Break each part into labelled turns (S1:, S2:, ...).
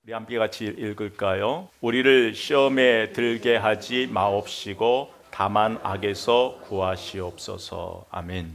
S1: 우리 함께 같이 읽을까요? 우리를 시험에 들게 하지 마옵시고 다만 악에서 구하시옵소서. 아멘.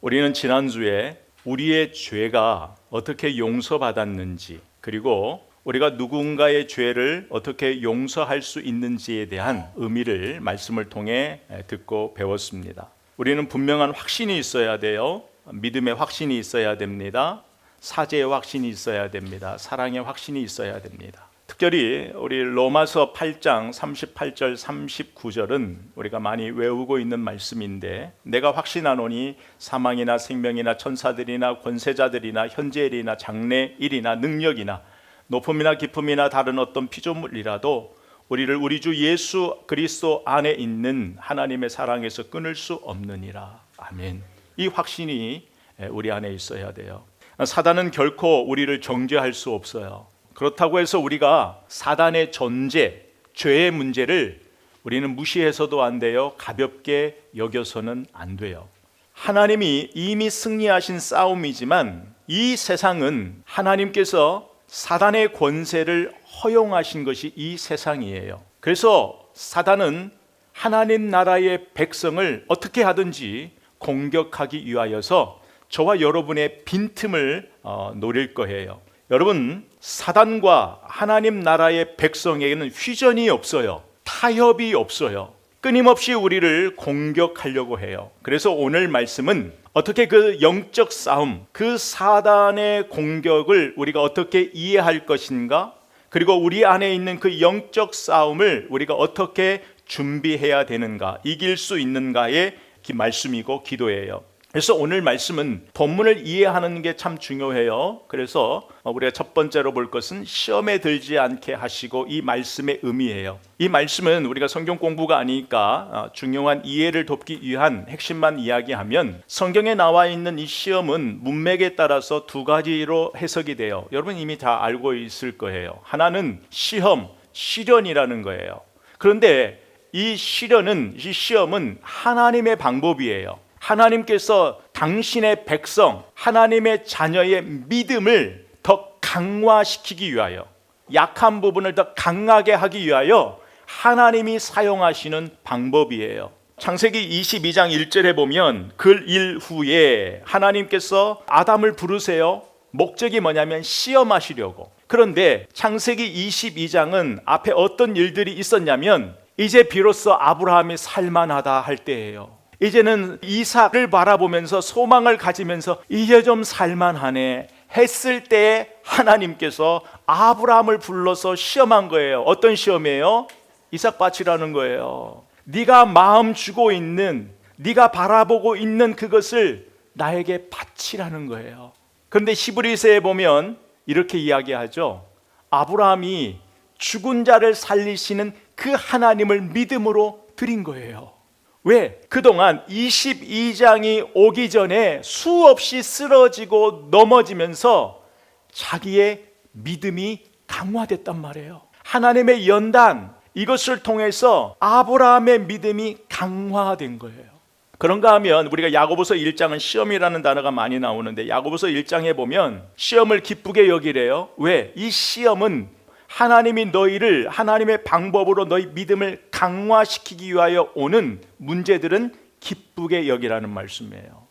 S1: 우리는 지난주에 우리의 죄가 어떻게 용서받았는지, 그리고 우리가 누군가의 죄를 어떻게 용서할 수 있는지에 대한 의미를 말씀을 통해 듣고 배웠습니다. 우리는 분명한 확신이 있어야 돼요. 믿음의 확신이 있어야 됩니다. 사죄의 확신이 있어야 됩니다. 사랑의 확신이 있어야 됩니다. 특별히 우리 로마서 8장 38절 39절은 우리가 많이 외우고 있는 말씀인데, 내가 확신하노니 사망이나 생명이나 천사들이나 권세자들이나 현재일이나 장래일이나 능력이나 높음이나 깊음이나 다른 어떤 피조물이라도 우리를 우리 주 예수 그리스도 안에 있는 하나님의 사랑에서 끊을 수 없느니라. 아멘. 이 확신이 우리 안에 있어야 돼요. 사단은 결코 우리를 정죄할 수 없어요. 그렇다고 해서 우리가 사단의 존재, 죄의 문제를 우리는 무시해서도 안 돼요. 가볍게 여겨서는 안 돼요. 하나님이 이미 승리하신 싸움이지만 이 세상은 하나님께서 사단의 권세를 허용하신 것이 이 세상이에요. 그래서 사단은 하나님 나라의 백성을 어떻게 하든지 공격하기 위하여서 저와 여러분의 빈틈을 노릴 거예요. 여러분, 사단과 하나님 나라의 백성에게는 휘전이 없어요. 타협이 없어요. 끊임없이 우리를 공격하려고 해요. 그래서 오늘 말씀은 어떻게 그 영적 싸움, 그 사단의 공격을 우리가 어떻게 이해할 것인가, 그리고 우리 안에 있는 그 영적 싸움을 우리가 어떻게 준비해야 되는가, 이길 수 있는가의 말씀이고 기도예요. 그래서 오늘 말씀은 본문을 이해하는 게 참 중요해요. 그래서 우리가 첫 번째로 볼 것은 시험에 들지 않게 하시고, 이 말씀의 의미예요. 이 말씀은 우리가 성경 공부가 아니니까 중요한 이해를 돕기 위한 핵심만 이야기하면, 성경에 나와 있는 이 시험은 문맥에 따라서 두 가지로 해석이 돼요. 여러분 이미 다 알고 있을 거예요. 하나는 시험, 시련이라는 거예요. 그런데 이 시험은 하나님의 방법이에요. 하나님께서 당신의 백성, 하나님의 자녀의 믿음을 더 강화시키기 위하여, 약한 부분을 더 강하게 하기 위하여 하나님이 사용하시는 방법이에요. 창세기 22장 1절에 보면 그 일 후에 하나님께서 아담을 부르세요. 목적이 뭐냐면 시험하시려고. 그런데 창세기 22장은 앞에 어떤 일들이 있었냐면, 이제 비로소 아브라함이 살만하다 할 때예요. 이제는 이삭을 바라보면서 소망을 가지면서 이제 좀 살만하네 했을 때에 하나님께서 아브라함을 불러서 시험한 거예요. 어떤 시험이에요? 이삭밭이라는 거예요. 네가 마음 주고 있는, 네가 바라보고 있는 그것을 나에게 바치라는 거예요. 그런데 히브리서에 보면 이렇게 이야기하죠. 아브라함이 죽은 자를 살리시는 그 하나님을 믿음으로 드린 거예요. 왜? 그동안 22장이 오기 전에 수없이 쓰러지고 넘어지면서 자기의 믿음이 강화됐단 말이에요. 하나님의 연단, 이것을 통해서 아브라함의 믿음이 강화된 거예요. 그런가 하면 우리가 야고보서 1장은 시험이라는 단어가 많이 나오는데, 야고보서 1장에 보면 시험을 기쁘게 여기래요. 왜? 이 시험은 하나님이 너희를 하나님의 방법으로 너희 믿음을 강화시키기 위하여 오는 문제들은 기쁘게 여기라는 말씀이에요.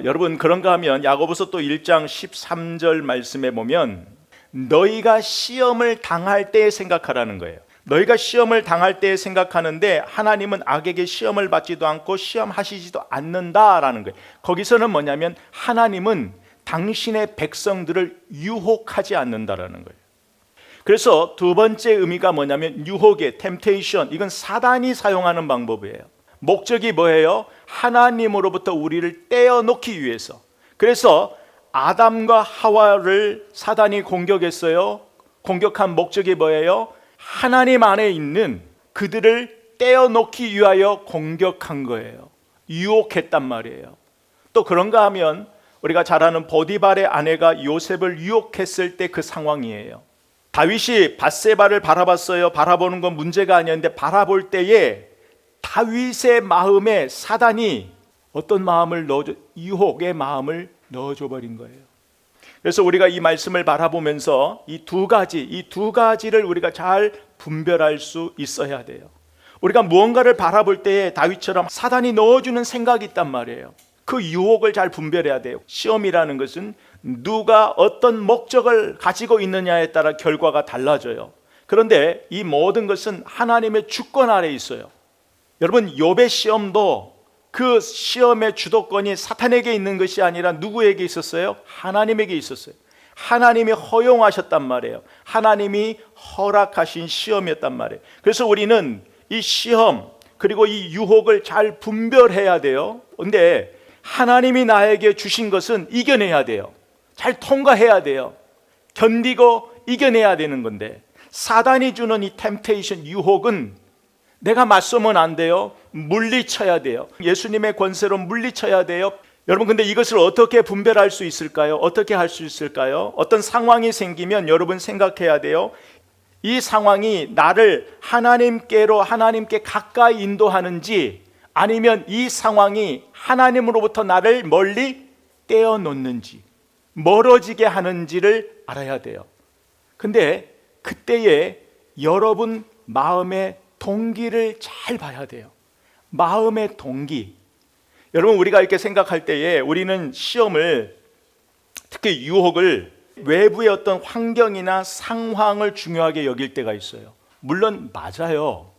S1: 여러분, 그런가 하면 야고보서 또 1장 13절 말씀에 보면 너희가 시험을 당할 때 생각하라는 거예요. 너희가 시험을 당할 때 생각하는데 하나님은 악에게 시험을 받지도 않고 시험하시지도 않는다라는 거예요. 거기서는 뭐냐면 하나님은 당신의 백성들을 유혹하지 않는다라는 거예요. 그래서 두 번째 의미가 뭐냐면 유혹의 temptation, 이건 사단이 사용하는 방법이에요. 목적이 뭐예요? 하나님으로부터 우리를 떼어놓기 위해서. 그래서 아담과 하와를 사단이 공격했어요. 공격한 목적이 뭐예요? 하나님 안에 있는 그들을 떼어놓기 위하여 공격한 거예요. 유혹했단 말이에요. 또 그런가 하면 우리가 잘 아는 보디발의 아내가 요셉을 유혹했을 때 그 상황이에요. 다윗이 밧세바를 바라봤어요. 바라보는 건 문제가 아니었는데, 바라볼 때에 다윗의 마음에 사단이 어떤 마음을 유혹의 마음을 넣어줘 버린 거예요. 그래서 우리가 이 말씀을 바라보면서 이 두 가지를 우리가 잘 분별할 수 있어야 돼요. 우리가 무언가를 바라볼 때에 다윗처럼 사단이 넣어주는 생각이 있단 말이에요. 그 유혹을 잘 분별해야 돼요. 시험이라는 것은 누가 어떤 목적을 가지고 있느냐에 따라 결과가 달라져요. 그런데 이 모든 것은 하나님의 주권 아래에 있어요. 여러분, 욥의 시험도 그 시험의 주도권이 사탄에게 있는 것이 아니라 누구에게 있었어요? 하나님에게 있었어요. 하나님이 허용하셨단 말이에요. 하나님이 허락하신 시험이었단 말이에요. 그래서 우리는 이 시험 그리고 이 유혹을 잘 분별해야 돼요. 근데 하나님이 나에게 주신 것은 이겨내야 돼요. 잘 통과해야 돼요. 견디고 이겨내야 되는 건데, 사단이 주는 이 템테이션, 유혹은 내가 맞서면 안 돼요. 물리쳐야 돼요. 예수님의 권세로 물리쳐야 돼요. 여러분, 근데 이것을 어떻게 분별할 수 있을까요? 어떻게 할 수 있을까요? 어떤 상황이 생기면 여러분 생각해야 돼요. 이 상황이 나를 하나님께 가까이 인도하는지, 아니면 이 상황이 하나님으로부터 나를 멀리 떼어놓는지, 멀어지게 하는지를 알아야 돼요. 근데 그때에 여러분 마음의 동기를 잘 봐야 돼요. 마음의 동기. 여러분, 우리가 이렇게 생각할 때에 우리는 시험을, 특히 유혹을 외부의 어떤 환경이나 상황을 중요하게 여길 때가 있어요. 물론 맞아요.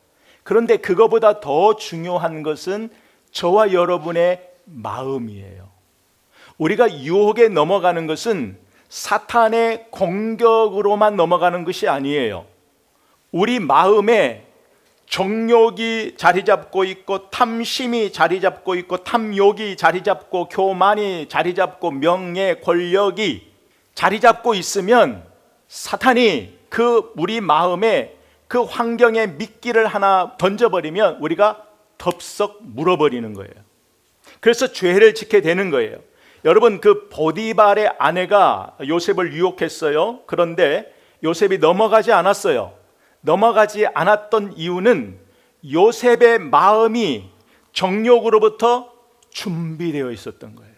S1: 그런데 그거보다 더 중요한 것은 저와 여러분의 마음이에요. 우리가 유혹에 넘어가는 것은 사탄의 공격으로만 넘어가는 것이 아니에요. 우리 마음에 정욕이 자리 잡고 있고, 탐심이 자리 잡고 있고, 탐욕이 자리 잡고, 교만이 자리 잡고, 명예, 권력이 자리 잡고 있으면 사탄이 우리 마음에 그 환경에 미끼를 하나 던져버리면 우리가 덥석 물어버리는 거예요. 그래서 죄를 짓게 되는 거예요. 여러분, 그 보디발의 아내가 요셉을 유혹했어요. 그런데 요셉이 넘어가지 않았어요. 넘어가지 않았던 이유는 요셉의 마음이 정욕으로부터 준비되어 있었던 거예요.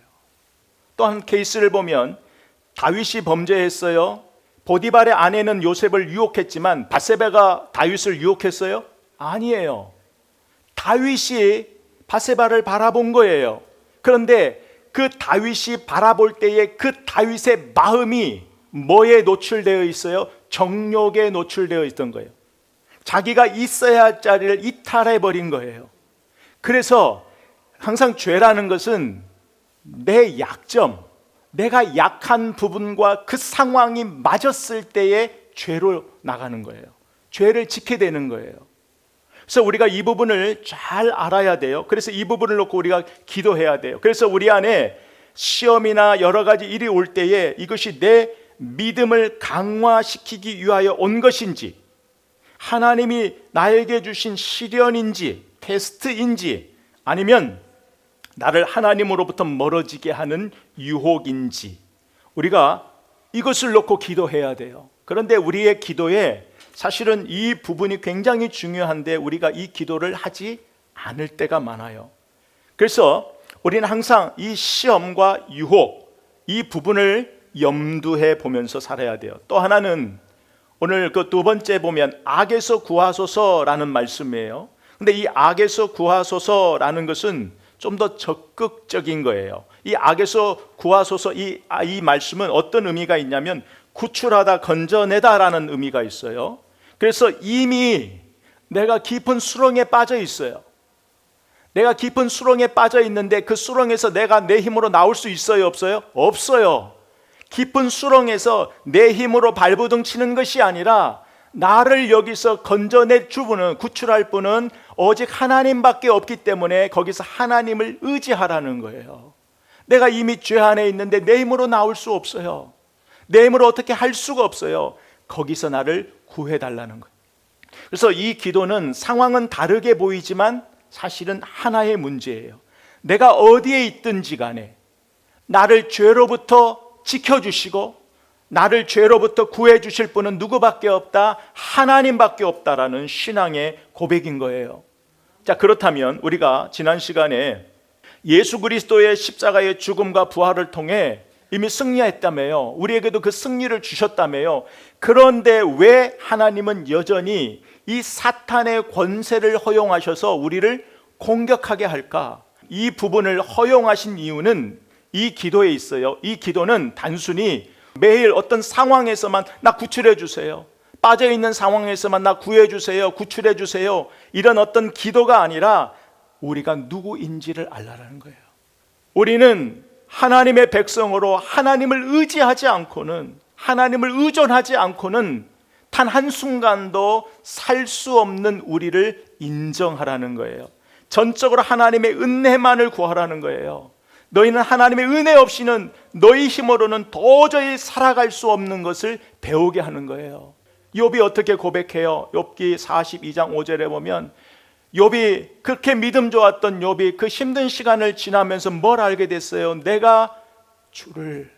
S1: 또 한 케이스를 보면 다윗이 범죄했어요. 보디발의 아내는 요셉을 유혹했지만 밧세바가 다윗을 유혹했어요? 아니에요. 다윗이 밧세바를 바라본 거예요. 그런데 그 다윗이 바라볼 때에 그 다윗의 마음이 뭐에 노출되어 있어요? 정욕에 노출되어 있던 거예요. 자기가 있어야 할 자리를 이탈해 버린 거예요. 그래서 항상 죄라는 것은 내 약점, 내가 약한 부분과 그 상황이 맞았을 때에 죄로 나가는 거예요. 죄를 짓게 되는 거예요. 그래서 우리가 이 부분을 잘 알아야 돼요. 그래서 이 부분을 놓고 우리가 기도해야 돼요. 그래서 우리 안에 시험이나 여러 가지 일이 올 때에 이것이 내 믿음을 강화시키기 위하여 온 것인지, 하나님이 나에게 주신 시련인지, 테스트인지, 아니면 나를 하나님으로부터 멀어지게 하는 유혹인지, 우리가 이것을 놓고 기도해야 돼요. 그런데 우리의 기도에 사실은 이 부분이 굉장히 중요한데 우리가 이 기도를 하지 않을 때가 많아요. 그래서 우리는 항상 이 시험과 유혹, 이 부분을 염두해 보면서 살아야 돼요. 또 하나는 오늘 그 두 번째 보면 악에서 구하소서라는 말씀이에요. 근데 이 악에서 구하소서라는 것은 좀 더 적극적인 거예요. 이 악에서 구하소서, 이 말씀은 어떤 의미가 있냐면 구출하다, 건져내다라는 의미가 있어요. 그래서 이미 내가 깊은 수렁에 빠져 있어요. 내가 깊은 수렁에 빠져 있는데 그 수렁에서 내가 내 힘으로 나올 수 있어요, 없어요? 없어요. 깊은 수렁에서 내 힘으로 발버둥 치는 것이 아니라 나를 여기서 건져낼 주분은, 구출할 분은 오직 하나님밖에 없기 때문에 거기서 하나님을 의지하라는 거예요. 내가 이미 죄 안에 있는데 내 힘으로 나올 수 없어요. 내 힘으로 어떻게 할 수가 없어요. 거기서 나를 구해달라는 거예요. 그래서 이 기도는 상황은 다르게 보이지만 사실은 하나의 문제예요. 내가 어디에 있든지 간에 나를 죄로부터 지켜주시고 나를 죄로부터 구해주실 분은 누구밖에 없다? 하나님밖에 없다라는 신앙의 고백인 거예요. 자, 그렇다면 우리가 지난 시간에 예수 그리스도의 십자가의 죽음과 부활을 통해 이미 승리했다며요. 우리에게도 그 승리를 주셨다며요. 그런데 왜 하나님은 여전히 이 사탄의 권세를 허용하셔서 우리를 공격하게 할까? 이 부분을 허용하신 이유는 이 기도에 있어요. 이 기도는 단순히 매일 어떤 상황에서만 나 구출해 주세요, 빠져있는 상황에서만 나 구해 주세요, 구출해 주세요, 이런 어떤 기도가 아니라 우리가 누구인지를 알라라는 거예요. 우리는 하나님의 백성으로 하나님을 의지하지 않고는, 하나님을 의존하지 않고는 단 한순간도 살 수 없는 우리를 인정하라는 거예요. 전적으로 하나님의 은혜만을 구하라는 거예요. 너희는 하나님의 은혜 없이는 너희 힘으로는 도저히 살아갈 수 없는 것을 배우게 하는 거예요. 욥이 어떻게 고백해요? 욥기 42장 5절에 보면 욥이 그렇게 믿음 좋았던 욥이 그 힘든 시간을 지나면서 뭘 알게 됐어요? 내가 주를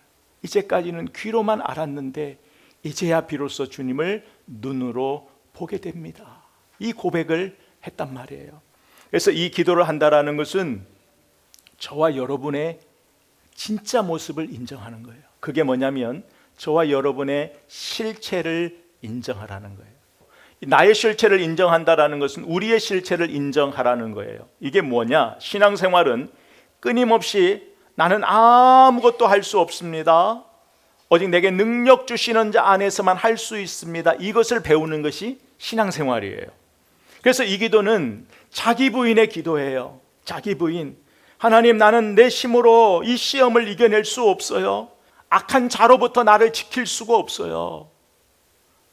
S1: 이제까지는 귀로만 알았는데 이제야 비로소 주님을 눈으로 보게 됩니다. 이 고백을 했단 말이에요. 그래서 이 기도를 한다라는 것은 저와 여러분의 진짜 모습을 인정하는 거예요. 그게 뭐냐면 저와 여러분의 실체를 인정하라는 거예요. 나의 실체를 인정한다라는 것은 우리의 실체를 인정하라는 거예요. 이게 뭐냐? 신앙생활은 끊임없이 나는 아무것도 할 수 없습니다, 오직 내게 능력 주시는 자 안에서만 할 수 있습니다, 이것을 배우는 것이 신앙생활이에요. 그래서 이 기도는 자기 부인의 기도예요. 자기 부인, 하나님, 나는 내 힘으로 이 시험을 이겨낼 수 없어요. 악한 자로부터 나를 지킬 수가 없어요.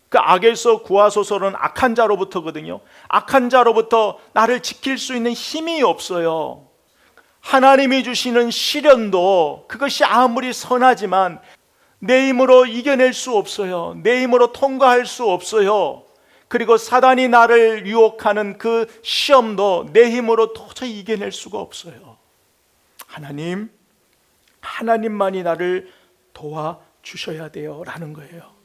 S1: 그 악에서 구하소서는 악한 자로부터거든요. 악한 자로부터 나를 지킬 수 있는 힘이 없어요. 하나님이 주시는 시련도 그것이 아무리 선하지만 내 힘으로 이겨낼 수 없어요. 내 힘으로 통과할 수 없어요. 그리고 사단이 나를 유혹하는 그 시험도 내 힘으로 도저히 이겨낼 수가 없어요. 하나님만이 나를 도와주셔야 돼요 라는 거예요.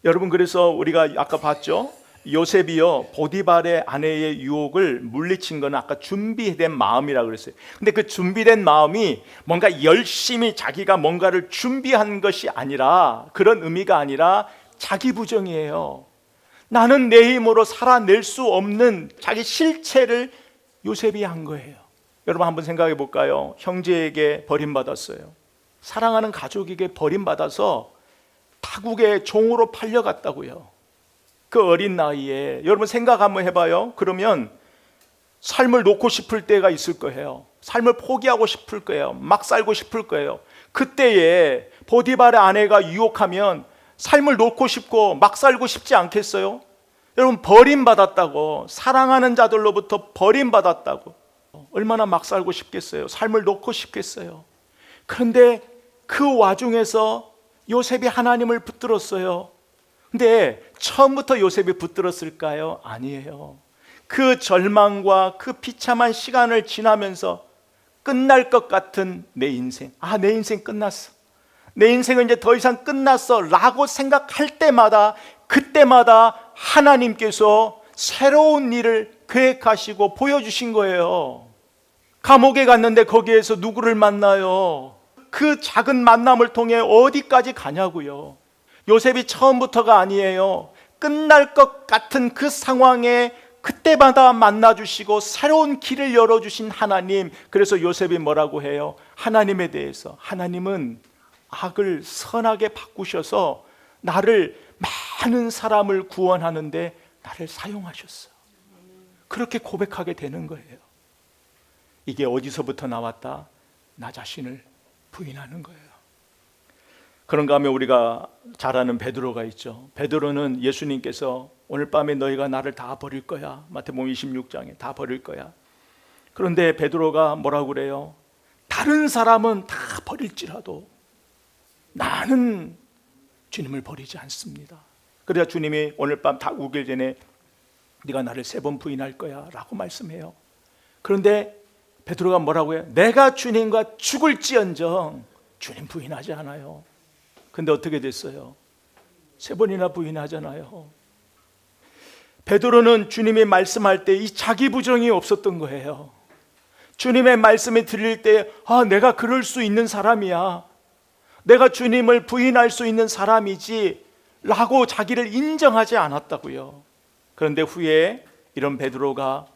S1: 여러분, 그래서 우리가 아까 봤죠? 요셉이요, 보디발의 아내의 유혹을 물리친 건 아까 준비된 마음이라고 그랬어요. 근데 그 준비된 마음이 뭔가 열심히 자기가 뭔가를 준비한 것이 아니라, 그런 의미가 아니라 자기 부정이에요. 나는 내 힘으로 살아낼 수 없는 자기 실체를 요셉이 한 거예요. 여러분, 한번 생각해 볼까요? 형제에게 버림받았어요. 사랑하는 가족에게 버림받아서 타국의 종으로 팔려갔다고요. 그 어린 나이에. 여러분 생각 한번 해봐요. 그러면 삶을 놓고 싶을 때가 있을 거예요. 삶을 포기하고 싶을 거예요. 막 살고 싶을 거예요. 그때에 보디발의 아내가 유혹하면 삶을 놓고 싶고 막 살고 싶지 않겠어요? 여러분, 버림받았다고, 사랑하는 자들로부터 버림받았다고 얼마나 막 살고 싶겠어요? 삶을 놓고 싶겠어요? 그런데 그 와중에서 요셉이 하나님을 붙들었어요. 근데 처음부터 요셉이 붙들었을까요? 아니에요. 그 절망과 그 비참한 시간을 지나면서 끝날 것 같은 내 인생, 내 인생 끝났어, 내 인생은 이제 더 이상 끝났어 라고 생각할 때마다, 그때마다 하나님께서 새로운 일을 계획하시고 보여주신 거예요. 감옥에 갔는데 거기에서 누구를 만나요? 그 작은 만남을 통해 어디까지 가냐고요. 요셉이 처음부터가 아니에요. 끝날 것 같은 그 상황에 그때마다 만나주시고 새로운 길을 열어주신 하나님. 그래서 요셉이 뭐라고 해요? 하나님에 대해서, 하나님은 악을 선하게 바꾸셔서 나를, 많은 사람을 구원하는데 나를 사용하셨어. 그렇게 고백하게 되는 거예요. 이게 어디서부터 나왔다? 나 자신을 부인하는 거예요. 그런가 하면 우리가 잘 아는 베드로가 있죠. 베드로는 예수님께서 오늘 밤에 너희가 나를 다 버릴 거야, 마태복음 26장에 다 버릴 거야. 그런데 베드로가 뭐라고 그래요? 다른 사람은 다 버릴지라도 나는 주님을 버리지 않습니다. 그래야 주님이 오늘 밤 다 우길 전에 네가 나를 3번 부인할 거야 라고 말씀해요. 그런데 베드로가 뭐라고 해요? 내가 주님과 죽을지언정 주님 부인하지 않아요. 근데 어떻게 됐어요? 3번이나 부인하잖아요. 베드로는 주님이 말씀할 때 이 자기 부정이 없었던 거예요. 주님의 말씀이 들릴 때 내가 그럴 수 있는 사람이야, 내가 주님을 부인할 수 있는 사람이지 라고 자기를 인정하지 않았다고요. 그런데 후에 이런 베드로가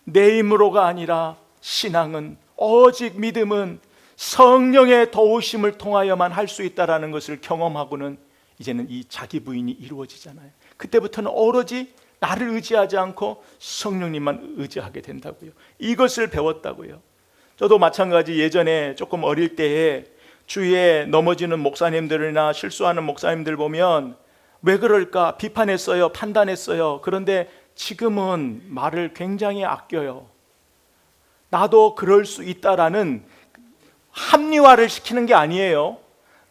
S1: 내 힘으로가 아니라 신앙은 오직 믿음은 성령의 도우심을 통하여만 할 수 있다라는 것을 경험하고는 이제는 이 자기 부인이 이루어지잖아요. 그때부터는 오로지 나를 의지하지 않고 성령님만 의지하게 된다고요. 이것을 배웠다고요. 저도 마찬가지 예전에 조금 어릴 때에 주위에 넘어지는 목사님들이나 실수하는 목사님들 보면 왜 그럴까 비판했어요, 판단했어요. 그런데 지금은 말을 굉장히 아껴요. 나도 그럴 수 있다라는 합리화를 시키는 게 아니에요.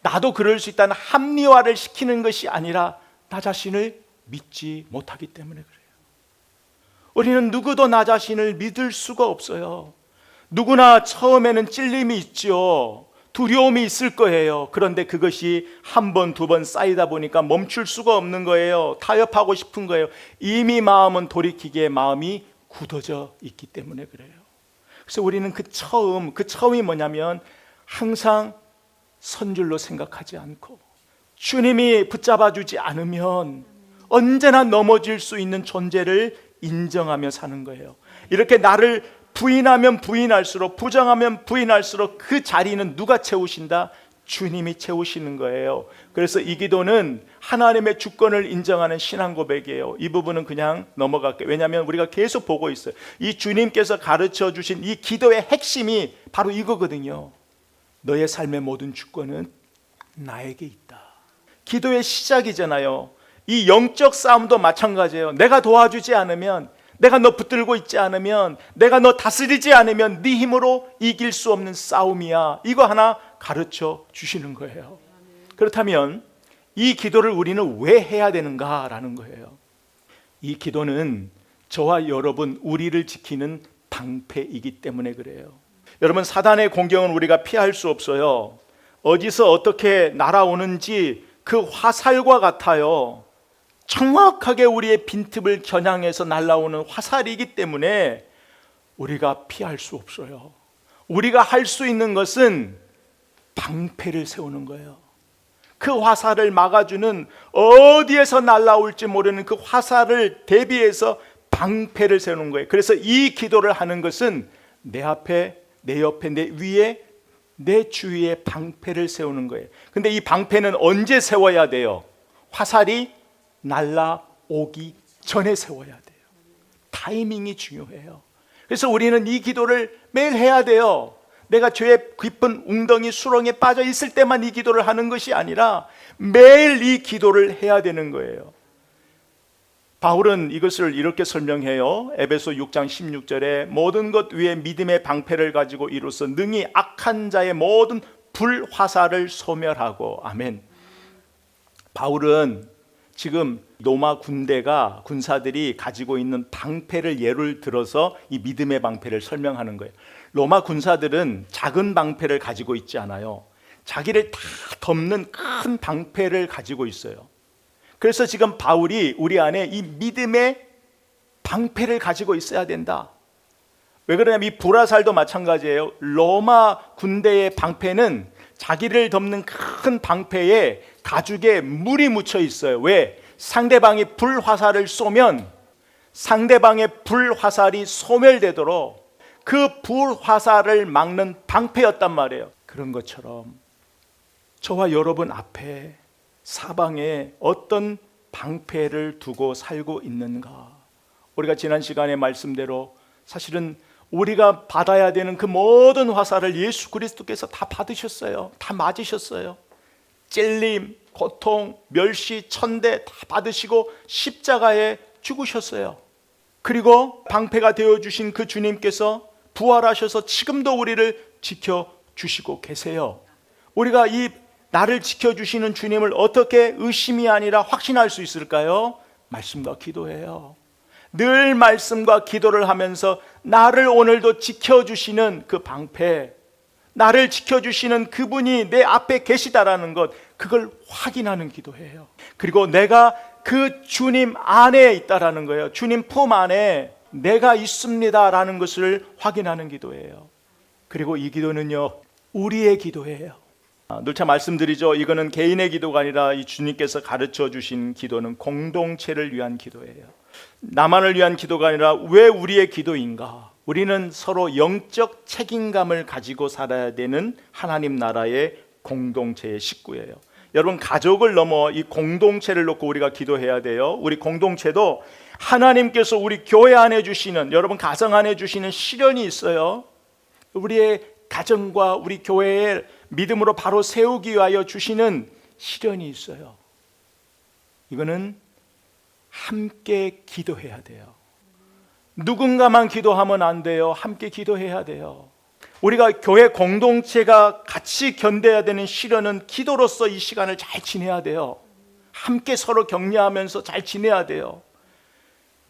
S1: 나도 그럴 수 있다는 합리화를 시키는 것이 아니라 나 자신을 믿지 못하기 때문에 그래요. 우리는 누구도 나 자신을 믿을 수가 없어요. 누구나 처음에는 찔림이 있죠. 두려움이 있을 거예요. 그런데 그것이 한 번, 두 번 쌓이다 보니까 멈출 수가 없는 거예요. 타협하고 싶은 거예요. 이미 마음은 돌이키기에 마음이 굳어져 있기 때문에 그래요. 그래서 우리는 그 처음이 뭐냐면 항상 선줄로 생각하지 않고 주님이 붙잡아 주지 않으면 언제나 넘어질 수 있는 존재를 인정하며 사는 거예요. 이렇게 나를 부인하면 부인할수록, 부정하면 부인할수록 그 자리는 누가 채우신다? 주님이 채우시는 거예요. 그래서 이 기도는 하나님의 주권을 인정하는 신앙 고백이에요. 이 부분은 그냥 넘어갈게요. 왜냐하면 우리가 계속 보고 있어요. 이 주님께서 가르쳐 주신 이 기도의 핵심이 바로 이거거든요. 너의 삶의 모든 주권은 나에게 있다. 기도의 시작이잖아요. 이 영적 싸움도 마찬가지예요. 내가 도와주지 않으면, 내가 너 붙들고 있지 않으면, 내가 너 다스리지 않으면 네 힘으로 이길 수 없는 싸움이야. 이거 하나 가르쳐 주시는 거예요. 그렇다면 이 기도를 우리는 왜 해야 되는가라는 거예요. 이 기도는 저와 여러분 우리를 지키는 방패이기 때문에 그래요. 여러분, 사단의 공격은 우리가 피할 수 없어요. 어디서 어떻게 날아오는지 그 화살과 같아요. 정확하게 우리의 빈틈을 겨냥해서 날아오는 화살이기 때문에 우리가 피할 수 없어요. 우리가 할 수 있는 것은 방패를 세우는 거예요. 그 화살을 막아주는, 어디에서 날아올지 모르는 그 화살을 대비해서 방패를 세우는 거예요. 그래서 이 기도를 하는 것은 내 앞에, 내 옆에, 내 위에, 내 주위에 방패를 세우는 거예요. 근데 이 방패는 언제 세워야 돼요? 화살이 날아오기 전에 세워야 돼요. 타이밍이 중요해요. 그래서 우리는 이 기도를 매일 해야 돼요. 내가 죄의 깊은 웅덩이 수렁에 빠져 있을 때만 이 기도를 하는 것이 아니라 매일 이 기도를 해야 되는 거예요. 바울은 이것을 이렇게 설명해요. 에베소 6장 16절에 모든 것 위에 믿음의 방패를 가지고 이로써 능히 악한 자의 모든 불화살을 소멸하고. 아멘. 바울은 지금 로마 군사들이 가지고 있는 방패를 예를 들어서 이 믿음의 방패를 설명하는 거예요. 로마 군사들은 작은 방패를 가지고 있지 않아요. 자기를 다 덮는 큰 방패를 가지고 있어요. 그래서 지금 바울이 우리 안에 이 믿음의 방패를 가지고 있어야 된다. 왜 그러냐면 이 불화살도 마찬가지예요. 로마 군대의 방패는 자기를 덮는 큰 방패에 가죽에 물이 묻혀 있어요. 왜? 상대방이 불화살을 쏘면 상대방의 불화살이 소멸되도록 그 불화살을 막는 방패였단 말이에요. 그런 것처럼 저와 여러분 앞에 사방에 어떤 방패를 두고 살고 있는가? 우리가 지난 시간에 말씀대로 사실은 우리가 받아야 되는 그 모든 화살을 예수 그리스도께서 다 받으셨어요. 다 맞으셨어요. 찔림, 고통, 멸시, 천대 다 받으시고 십자가에 죽으셨어요. 그리고 방패가 되어주신 그 주님께서 부활하셔서 지금도 우리를 지켜주시고 계세요. 우리가 이 나를 지켜주시는 주님을 어떻게 의심이 아니라 확신할 수 있을까요? 말씀과 기도해요. 늘 말씀과 기도를 하면서 나를 오늘도 지켜주시는 그 방패, 나를 지켜주시는 그분이 내 앞에 계시다라는 것, 그걸 확인하는 기도예요. 그리고 내가 그 주님 안에 있다라는 거예요. 주님 품 안에 내가 있습니다라는 것을 확인하는 기도예요. 그리고 이 기도는요, 우리의 기도예요. 누차 말씀드리죠. 이거는 개인의 기도가 아니라 이 주님께서 가르쳐 주신 기도는 공동체를 위한 기도예요. 나만을 위한 기도가 아니라 왜 우리의 기도인가? 우리는 서로 영적 책임감을 가지고 살아야 되는 하나님 나라의 공동체의 식구예요. 여러분, 가족을 넘어 이 공동체를 놓고 우리가 기도해야 돼요. 우리 공동체도 하나님께서 우리 교회 안에 주시는, 여러분 가정 안에 주시는 시련이 있어요. 우리의 가정과 우리 교회를 믿음으로 바로 세우기 위하여 주시는 시련이 있어요. 이거는 함께 기도해야 돼요. 누군가만 기도하면 안 돼요. 함께 기도해야 돼요. 우리가 교회 공동체가 같이 견뎌야 되는 시련은 기도로서 이 시간을 잘 지내야 돼요. 함께 서로 격려하면서 잘 지내야 돼요.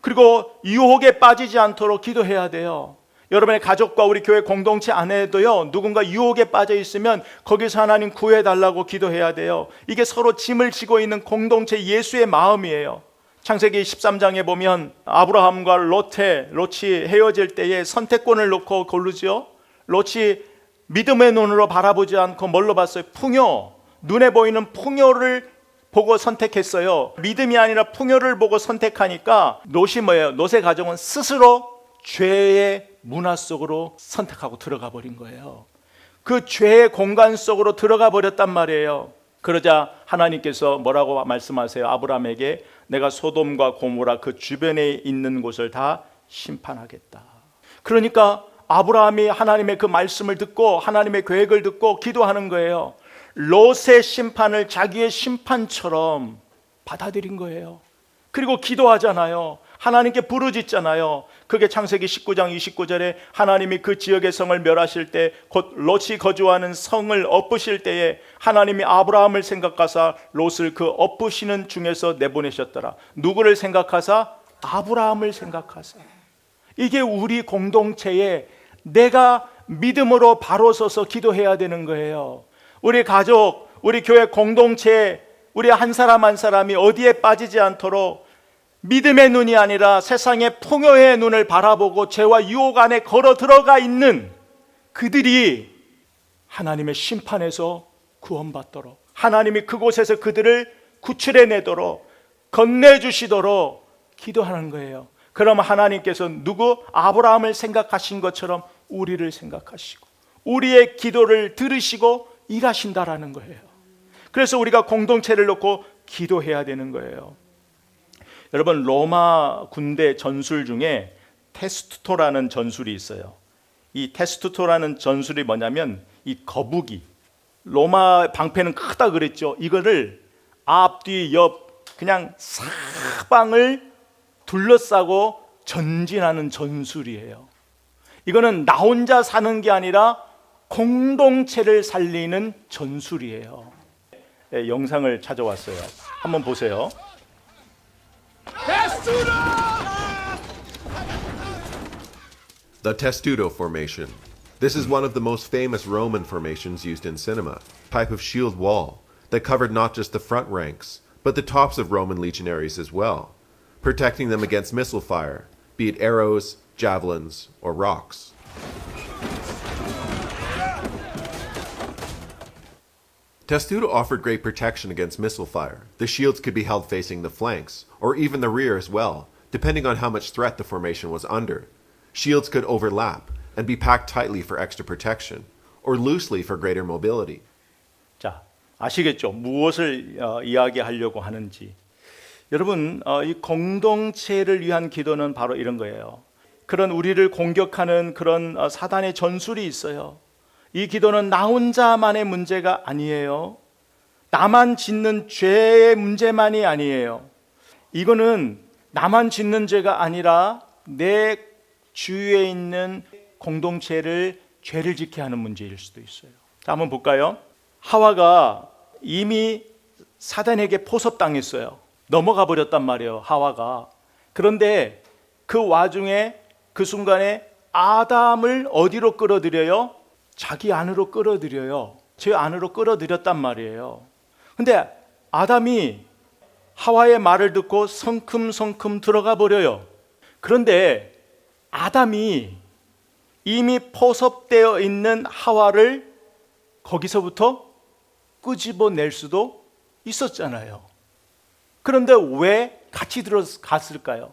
S1: 그리고 유혹에 빠지지 않도록 기도해야 돼요. 여러분의 가족과 우리 교회 공동체 안에도요, 누군가 유혹에 빠져 있으면 거기서 하나님 구해달라고 기도해야 돼요. 이게 서로 짐을 지고 있는 공동체 예수의 마음이에요. 창세기 13장에 보면 아브라함과 롯이 헤어질 때에 선택권을 놓고 고르죠. 롯이 믿음의 눈으로 바라보지 않고 뭘로 봤어요? 풍요, 눈에 보이는 풍요를 보고 선택했어요. 믿음이 아니라 풍요를 보고 선택하니까 롯이 뭐예요? 롯의 가정은 스스로 죄의 문화 속으로 선택하고 들어가 버린 거예요. 그 죄의 공간 속으로 들어가 버렸단 말이에요. 그러자 하나님께서 뭐라고 말씀하세요? 아브라함에게 내가 소돔과 고모라 그 주변에 있는 곳을 다 심판하겠다. 그러니까 아브라함이 하나님의 그 말씀을 듣고 하나님의 계획을 듣고 기도하는 거예요. 롯의 심판을 자기의 심판처럼 받아들인 거예요. 그리고 기도하잖아요. 하나님께 부르짖잖아요. 그게 창세기 19장 29절에 하나님이 그 지역의 성을 멸하실 때, 곧 롯이 거주하는 성을 엎으실 때에 하나님이 아브라함을 생각하사 롯을 그 엎으시는 중에서 내보내셨더라. 누구를 생각하사? 아브라함을 생각하사. 이게 우리 공동체에 내가 믿음으로 바로 서서 기도해야 되는 거예요. 우리 가족, 우리 교회 공동체, 우리 한 사람 한 사람이 어디에 빠지지 않도록 믿음의 눈이 아니라 세상의 풍요의 눈을 바라보고 죄와 유혹 안에 걸어 들어가 있는 그들이 하나님의 심판에서 구원받도록, 하나님이 그곳에서 그들을 구출해내도록, 건네주시도록 기도하는 거예요. 그러면 하나님께서 누구? 아브라함을 생각하신 것처럼 우리를 생각하시고 우리의 기도를 들으시고 일하신다라는 거예요. 그래서 우리가 공동체를 놓고 기도해야 되는 거예요. 여러분, 로마 군대 전술 중에 테스투토라는 전술이 있어요. 이 테스투토라는 전술이 뭐냐면 이 거북이, 로마 방패는 크다 그랬죠. 이거를 앞뒤 옆 그냥 사방을 둘러싸고 전진하는 전술이에요. 이거는 나 혼자 사는 게 아니라 공동체를 살리는 전술이에요. 네, 영상을 찾아왔어요. 한번 보세요.
S2: The testudo formation. This is one of the most famous Roman formations used in cinema, type of shield wall that covered not just the front ranks, but the tops of Roman legionaries as well, protecting them against missile fire, be it arrows, javelins, or rocks. Testudo offered great protection against missile fire. The shields could be held facing the flanks, or even the rear as well, depending on how much threat the formation was under. Shields could overlap and be packed tightly for extra protection, or loosely for greater mobility.
S1: 자, 아시겠죠? 무엇을 이야기하려고 하는지. 여러분, 이 공동체를 위한 기도는 바로 이런 거예요. 그런 우리를 공격하는 그런 사단의 전술이 있어요. 이 기도는 나 혼자만의 문제가 아니에요. 나만 짓는 죄의 문제만이 아니에요. 이거는 나만 짓는 죄가 아니라 내 주위에 있는 공동체를 죄를 짓게 하는 문제일 수도 있어요. 자, 한번 볼까요? 하와가 이미 사단에게 포섭당했어요. 넘어가 버렸단 말이에요, 하와가. 그런데 그 와중에 그 순간에 아담을 어디로 끌어들여요? 자기 안으로 끌어들여요. 제 안으로 끌어들였단 말이에요. 근데 아담이 하와의 말을 듣고 성큼성큼 들어가 버려요. 그런데 아담이 이미 포섭되어 있는 하와를 거기서부터 끄집어낼 수도 있었잖아요. 그런데 왜 같이 들어갔을까요?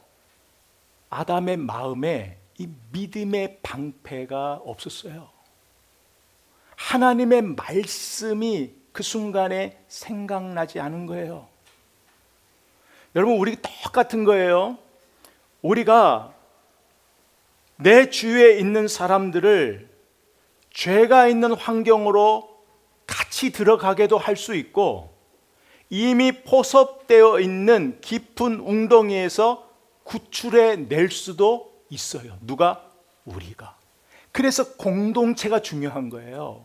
S1: 아담의 마음에 이 믿음의 방패가 없었어요. 하나님의 말씀이 그 순간에 생각나지 않은 거예요. 여러분, 우리 똑같은 거예요. 우리가 내 주위에 있는 사람들을 죄가 있는 환경으로 같이 들어가게도 할 수 있고, 이미 포섭되어 있는 깊은 웅덩이에서 구출해 낼 수도 있어요. 누가? 우리가. 그래서 공동체가 중요한 거예요.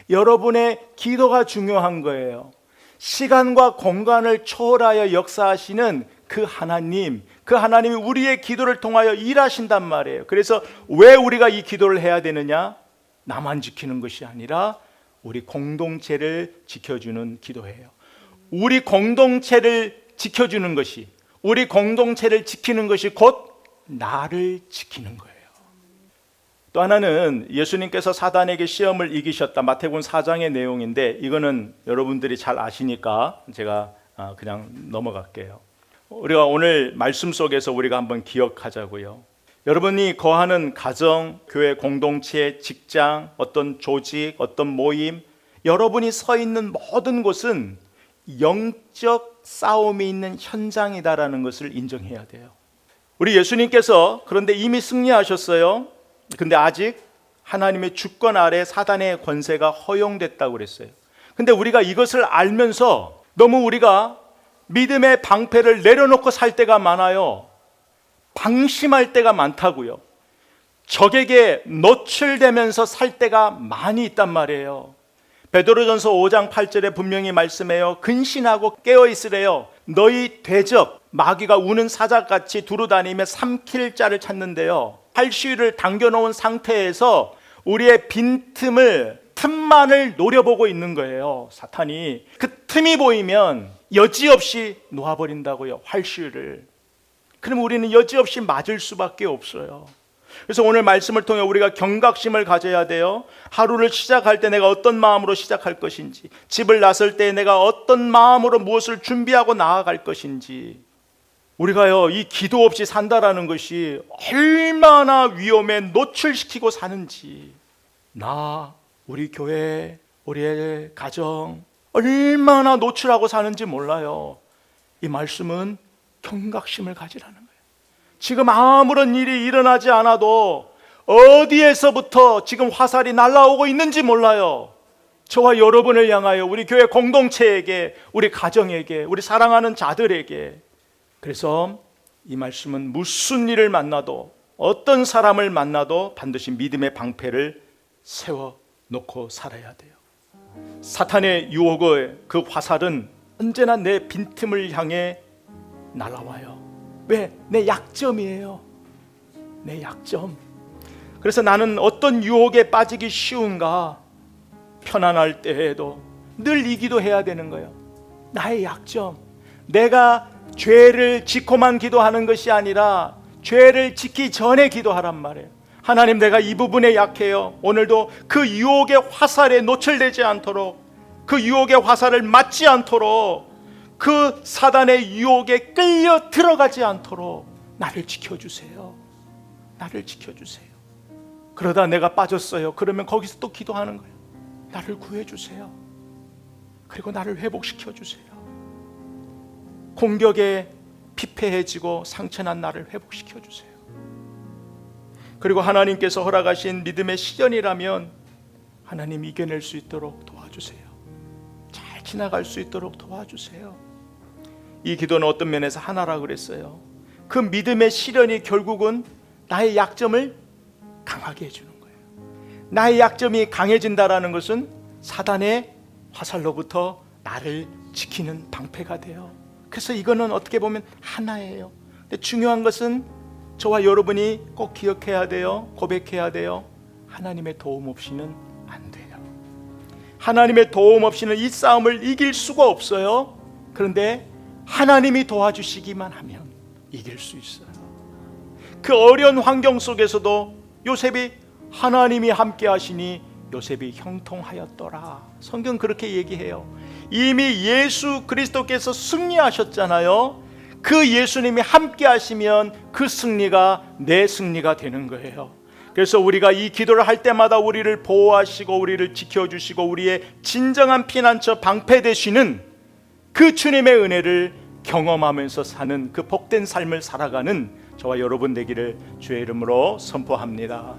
S1: 여러분의 기도가 중요한 거예요. 시간과 공간을 초월하여 역사하시는 그 하나님이 우리의 기도를 통하여 일하신단 말이에요. 그래서 왜 우리가 이 기도를 해야 되느냐? 나만 지키는 것이 아니라 우리 공동체를 지켜주는 기도예요. 우리 공동체를 지켜주는 것이, 우리 공동체를 지키는 것이 곧 나를 지키는 거예요. 또 하나는 예수님께서 사단에게 시험을 이기셨다. 마태복음 4장의 내용인데 이거는 여러분들이 잘 아시니까 제가 그냥 넘어갈게요. 우리가 오늘 말씀 속에서 우리가 한번 기억하자고요. 여러분이 거하는 가정, 교회 공동체, 직장, 어떤 조직, 어떤 모임, 여러분이 서 있는 모든 곳은 영적 싸움이 있는 현장이다라는 것을 인정해야 돼요. 우리 예수님께서 그런데 이미 승리하셨어요. 근데 아직 하나님의 주권 아래 사단의 권세가 허용됐다고 그랬어요. 근데 우리가 이것을 알면서 너무 우리가 믿음의 방패를 내려놓고 살 때가 많아요. 방심할 때가 많다고요. 적에게 노출되면서 살 때가 많이 있단 말이에요. 베드로전서 5장 8절에 분명히 말씀해요. 근신하고 깨어있으래요. 너희 대적 마귀가 우는 사자같이 두루다니며 삼킬 자를 찾는데요. 팔씨를 당겨놓은 상태에서 우리의 틈만을 노려보고 있는 거예요. 사탄이 그 틈이 보이면 여지없이 놓아버린다고요. 활씨를. 그럼 우리는 여지없이 맞을 수밖에 없어요. 그래서 오늘 말씀을 통해 우리가 경각심을 가져야 돼요. 하루를 시작할 때 내가 어떤 마음으로 시작할 것인지, 집을 나설 때 내가 어떤 마음으로 무엇을 준비하고 나아갈 것인지. 우리가요, 이 기도 없이 산다라는 것이 얼마나 위험에 노출시키고 사는지, 우리 교회, 우리의 가정 얼마나 노출하고 사는지 몰라요. 이 말씀은 경각심을 가지라는 거예요. 지금 아무런 일이 일어나지 않아도 어디에서부터 지금 화살이 날아오고 있는지 몰라요. 저와 여러분을 향하여, 우리 교회 공동체에게, 우리 가정에게, 우리 사랑하는 자들에게. 그래서 이 말씀은 무슨 일을 만나도, 어떤 사람을 만나도 반드시 믿음의 방패를 세워놓고 살아야 돼요. 사탄의 유혹의 그 화살은 언제나 내 빈틈을 향해 날아와요. 왜? 내 약점이에요. 내 약점. 그래서 나는 어떤 유혹에 빠지기 쉬운가? 편안할 때에도 늘 이 기도해야 되는 거예요. 나의 약점. 내가 죄를 짓고만 기도하는 것이 아니라 죄를 짓기 전에 기도하란 말이에요. 하나님, 내가 이 부분에 약해요. 오늘도 그 유혹의 화살에 노출되지 않도록, 그 유혹의 화살을 맞지 않도록, 그 사단의 유혹에 끌려 들어가지 않도록 나를 지켜주세요. 나를 지켜주세요. 그러다 내가 빠졌어요. 그러면 거기서 또 기도하는 거예요. 나를 구해주세요. 그리고 나를 회복시켜주세요. 공격에 피폐해지고 상처난 나를 회복시켜주세요. 그리고 하나님께서 허락하신 믿음의 시련이라면 하나님 이겨낼 수 있도록 도와주세요. 잘 지나갈 수 있도록 도와주세요. 이 기도는 어떤 면에서 하나라 그랬어요. 그 믿음의 시련이 결국은 나의 약점을 강하게 해주는 거예요. 나의 약점이 강해진다라는 것은 사단의 화살로부터 나를 지키는 방패가 돼요. 그래서 이거는 어떻게 보면 하나예요. 근데 중요한 것은 저와 여러분이 꼭 기억해야 돼요. 고백해야 돼요. 하나님의 도움 없이는 안 돼요. 하나님의 도움 없이는 이 싸움을 이길 수가 없어요. 그런데 하나님이 도와주시기만 하면 이길 수 있어요. 그 어려운 환경 속에서도 요셉이 하나님이 함께 하시니 요셉이 형통하였더라. 성경 그렇게 얘기해요. 이미 예수 그리스도께서 승리하셨잖아요. 그 예수님이 함께 하시면 그 승리가 내 승리가 되는 거예요. 그래서 우리가 이 기도를 할 때마다 우리를 보호하시고 우리를 지켜주시고 우리의 진정한 피난처 방패 되시는 그 주님의 은혜를 경험하면서 사는 그 복된 삶을 살아가는 저와 여러분 되기를 주의 이름으로 선포합니다.